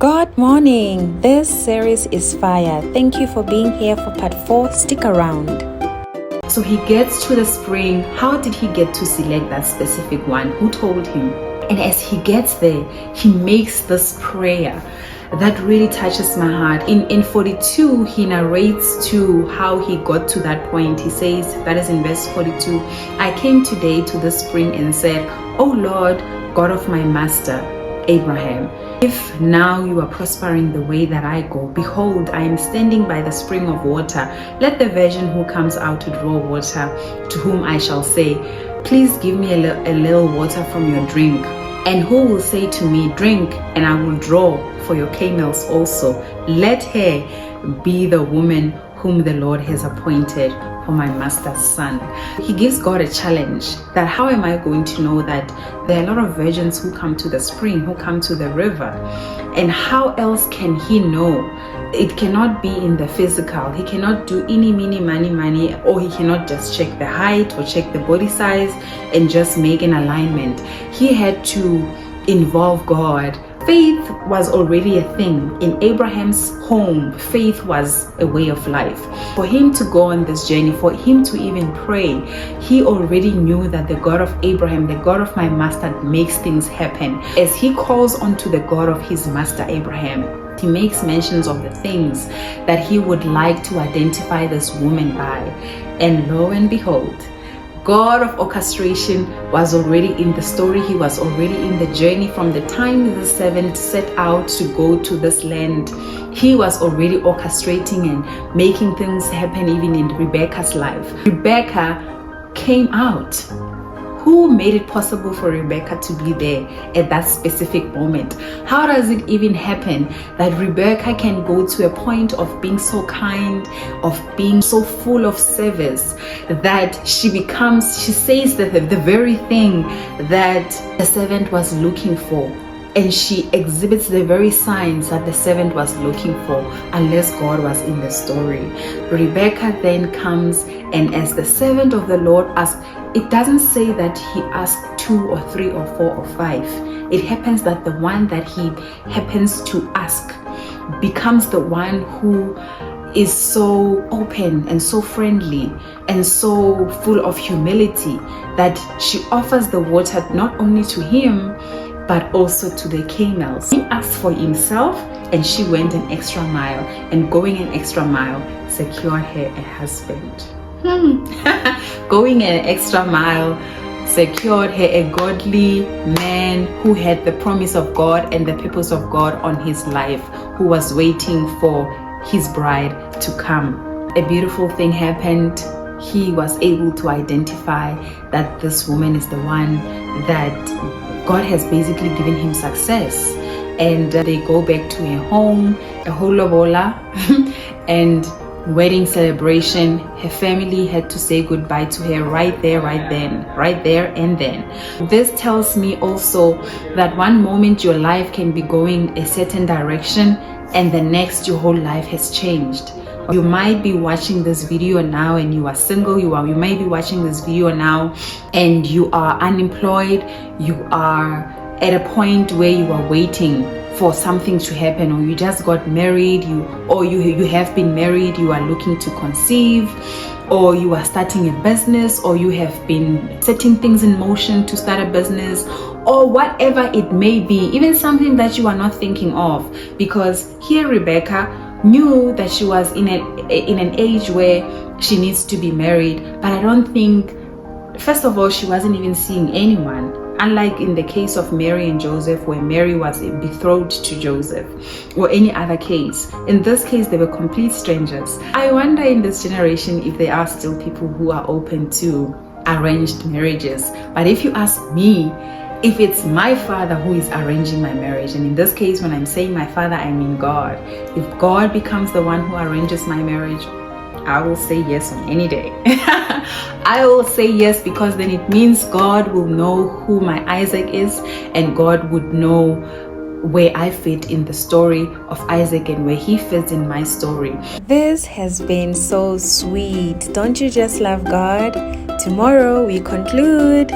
Good morning. This series is fire. Thank you for being here for part 4. Stick around. So he gets to the spring. How did he get to select that specific one? Who told him? And as he gets there, he makes this prayer that really touches my heart. In 42, he narrates to how he got to that point. He says, that is in verse 42, I came today to the spring and said, O Lord, God of my master, Abraham, if now you are prospering the way that I go, behold, I am standing by the spring of water. Let the virgin who comes out to draw water, to whom I shall say, please give me a little water from your drink. And who will say to me, drink, and I will draw for your camels also. Let her be the woman whom the Lord has appointed for my master's son. He gives God a challenge that how am I going to know that there are a lot of virgins who come to the spring, who come to the river, and how else can he know? It cannot be in the physical. He cannot do any money, or he cannot just check the height or check the body size and just make an alignment. He had to involve God. Faith was already a thing. In Abraham's home, faith was a way of life. For him to go on this journey, for him to even pray, he already knew that the God of Abraham, the God of my master, makes things happen. As he calls onto the God of his master Abraham, he makes mentions of the things that he would like to identify this woman by. And lo and behold, God of orchestration was already in the story. He was already in the journey from the time the servant set out to go to this land. He was already orchestrating and making things happen even in Rebecca's life. Rebecca came out. Who made it possible for Rebecca to be there at that specific moment? How does it even happen that Rebecca can go to a point of being so kind, of being so full of service, that she says that the very thing that the servant was looking for, and she exhibits the very signs that the servant was looking for, unless God was in the story. Rebecca then comes, and as the servant of the Lord asks, it doesn't say that he asked 2 or 3 or 4 or 5. It happens that the one that he happens to ask becomes the one who is so open and so friendly and so full of humility that she offers the water not only to him but also to the camels. He asked for himself, and she went an extra mile, and going an extra mile secured her a husband. Going an extra mile secured her a godly man who had the promise of God and the purpose of God on his life, who was waiting for his bride to come. A beautiful thing happened. He was able to identify that this woman is the one that God has basically given him success. And they go back to a home, a holobola, and wedding celebration. Her family had to say goodbye to her right there and then. This tells me also that one moment your life can be going a certain direction, and the next your whole life has changed. You might be watching this video now and you are single. You might be watching this video now and you are unemployed. You are at a point where you are waiting for something to happen, or you just got married, you have been married, you are looking to conceive, or you are starting a business, or you have been setting things in motion to start a business, or whatever it may be, even something that you are not thinking of. Because here Rebecca knew that she was in an age where she needs to be married, but I don't think, first of all, she wasn't even seeing anyone. Unlike in the case of Mary and Joseph, where Mary was betrothed to Joseph, or any other case. In this case, they were complete strangers. I wonder in this generation if there are still people who are open to arranged marriages. But if you ask me, if it's my father who is arranging my marriage, and in this case, when I'm saying my father, I mean God. If God becomes the one who arranges my marriage, I will say yes on any day. I will say yes, because then it means God will know who my Isaac is, and God would know where I fit in the story of Isaac and where he fits in my story. This has been so sweet. Don't you just love God? Tomorrow we conclude.